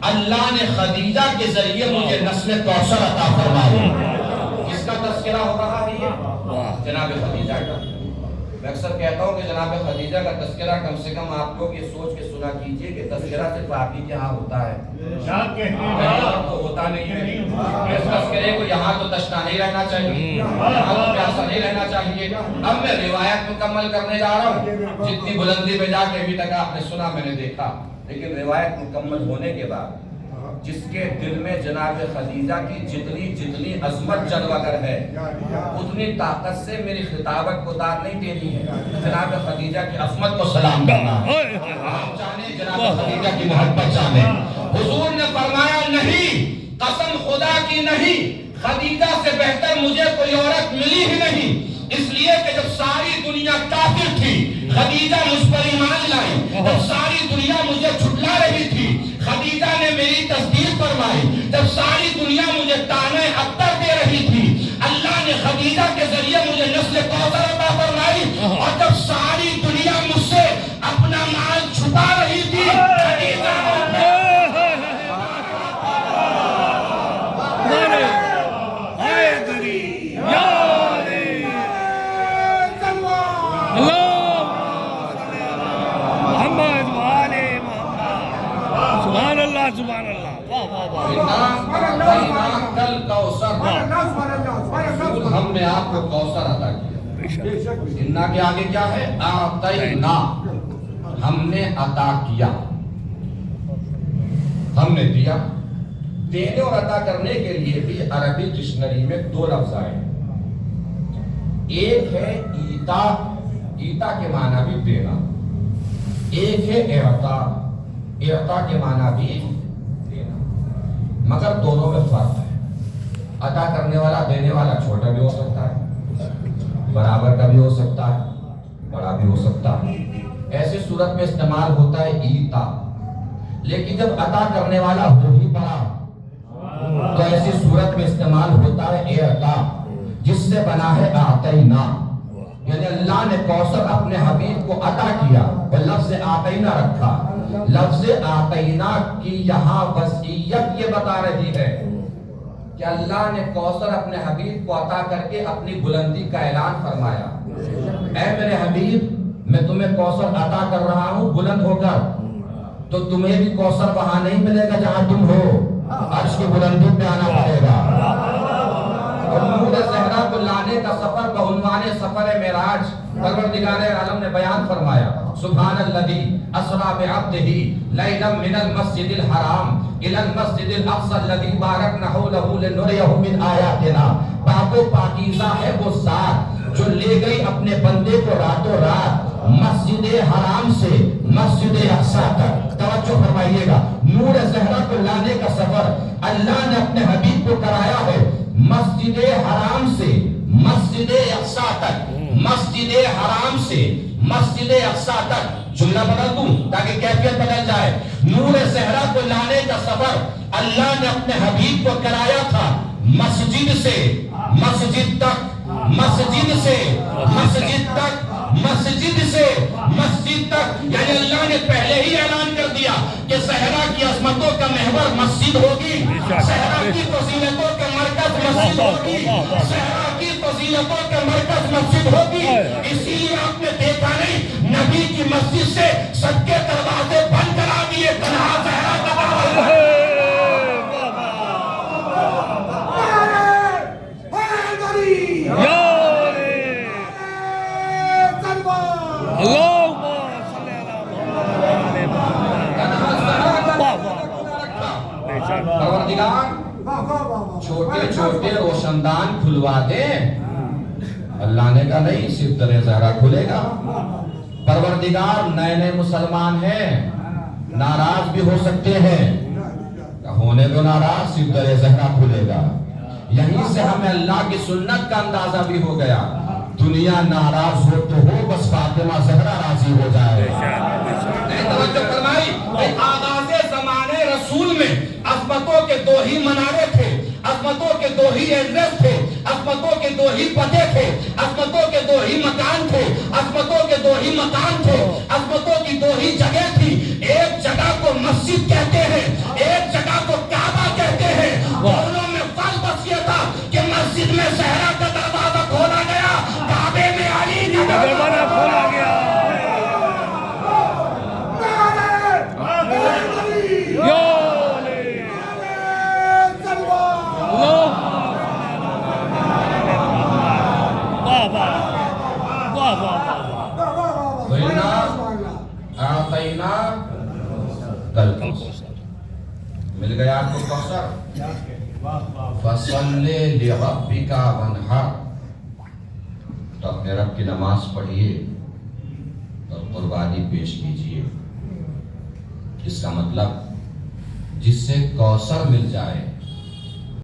اللہ نے خدیجہ کے ذریعے مجھے نسل کوثر عطا فرمائی۔ کس کا تذکرہ ہو رہا ہے یہ؟ جناب خدیجہ کا۔ میں اکثر کہتا ہوں کہ جناب خدیجہ کا تذکرہ کم سے کم آپ لوگ یہ سوچ کے سنا کیجئے کہ تذکرہ صرف آپ ہی کے ہاں ہوتا ہے، تو ہوتا نہیں ہے۔ اس تذکرے کو یہاں تو تشنا نہیں رہنا چاہیے، یہاں تو پیاسا نہیں رہنا چاہیے۔ اب میں روایت مکمل کرنے جا رہا ہوں، جتنی بلندی پہ جا کے ابھی تک آپ نے سنا میں نے دیکھا، لیکن روایت مکمل ہونے کے بعد جس کے دل میں جناب خدیجہ کی جتنی عظمت جلوگر ہے، اتنی طاقت سے میری خطابت کو داد نہیں دینی ہے، جناب خدیجہ کی عظمت کو سلام کرنا ہے۔ آپ جانے جناب خدیجہ کی محبت جانے۔ حضور نے فرمایا نہیں، قسم خدا کی نہیں، خدیجہ سے بہتر مجھے کوئی عورت ملی ہی نہیں، اس لیے کہ جب ساری دنیا کافر تھی خدیجہ مجھ پر ایمان لائی، جب ساری دنیا مجھے جھٹلا رہی تھی خدیجہ نے میری تصدیق فرمائی، جب ساری دنیا مجھے طعنہ ابتر دے رہی تھی اللہ نے خدیجہ کے ذریعے مجھے نسل کوثر عطا فرمائی، اور جب ساری دنیا مجھ سے اپنا مال چھپا رہی تھی خدیجہ سبحان اللہ، ہم نے آپ کو کوثر عطا کیا۔ انا کے آگے کیا ہے؟ اعطینا، ہم نے عطا کیا، ہم نے دیا۔ دینے اور عطا کرنے کے لیے بھی عربی ڈکشنری میں دو لفظ آئے، ایک ہے ایتا، ایتا کے معنی بھی دینا، ایک ہے اعطا، اعطا کے معنی بھی دینا، مگر دونوں میں فرق ہے۔ عطا کرنے والا دینے والا چھوٹا بھی ہو سکتا ہے، برابر کا بھی ہو سکتا ہے، بڑا بھی ہو سکتا ہے۔ ایسی صورت میں استعمال ہوتا ہے ایتا، لیکن جب عطا کرنے والا ہو ہی بڑا تو ایسی صورت میں استعمال ہوتا ہے اعطا، جس سے بنا ہے اعطینا، یعنی اللہ نے کوثر اپنے حبیب کو عطا کیا اور لفظ اعطینا رکھا۔ لفظ اعطینا کی یہاں وصیت یہ بتا رہی ہے کہ اللہ نے کوثر اپنے حبیب کو عطا کر کے اپنی بلندی کا اعلان فرمایا، اے میرے حبیب میں تمہیں کوثر عطا کر رہا ہوں، بلند ہو کر، تو تمہیں بھی کوثر وہاں نہیں ملے گا جہاں تم ہو، عرش کی بلندی پہ آنا پڑے گا۔ اور نور زہرا کو لانے کا سفر بعنوان سفر معراج پروردگار عالم نے بیان فرمایا، سبحان الذی اسری بعبدہ لیلا من المسجد الحرام الی المسجد الاقصی الذی بارکنا حولہ لنریہ من آیاتنا۔ پاک و پاکیزہ ہے وہ ذات جو لے گئی اپنے بندے کو راتوں رات مسجد حرام سے مسجد اقصی تک۔ توجہ فرمائیے گا، نور زہرا کو لانے کا سفر اللہ نے اپنے حبیب کو کرایا ہے مسجد حرام سے مسجد اقصی تک، مسجد حرام سے مسجد اقصی تک۔ جملہ بدل دوں تاکہ کیفیت بدل جائے۔ نور زہرا کو لانے کا سفر اللہ نے اپنے حبیب کو کرایا تھا مسجد سے مسجد تک، مسجد سے مسجد تک، مسجد سے مسجد تک، یعنی اللہ نے پہلے ہی اعلان کر دیا کہ زہرا کی عظمتوں کا محور مسجد ہوگی، زہرا کی فضیلتوں کا مرکز مسجد ہوگی، زہرا کی فضیلتوں کا مرکز مسجد ہوگی۔ اسی لیے آپ نے دیکھا نہیں نبی کی مسجد سے سب کے دروازے بند کرا دیے، تنہا زہرا کا دروازہ پروردگار چھوٹے چھوٹے روشندان کھلوا دے، اللہ نے کہا نہیں، صرف در زہرا کھلے گا۔ پروردگار نئے نئے مسلمان ہیں، ناراض بھی ہو سکتے ہیں، ہونے دو ناراض، صرف در زہرا کھلے گا۔ یہیں سے ہمیں اللہ کی سنت کا اندازہ بھی ہو گیا، دنیا ناراض ہو تو ہو، بس فاطمہ زہرا راضی ہو جائے۔ توجہ فرمائی، آغاز زمانے رسول میں عظمتوں کے دو ہی منارے تھے، عظمتوں کے دو ہی ایڈریس تھے، عظمتوں کے دو ہی پتے تھے، عظمتوں کے دو ہی مکان تھے، عظمتوں کے دو ہی مکان تھے، عظمتوں کی دو ہی جگہ تھی۔ ایک جگہ کو مسجد کہتے ہیں، ایک جگہ اعطینا کل مل گیا آپ کو کوثر، فصلی لربک وانحر، تو اپنے رب کی نماز پڑھیے اور قربانی پیش کیجیے۔ اس کا مطلب جس سے کوثر مل جائے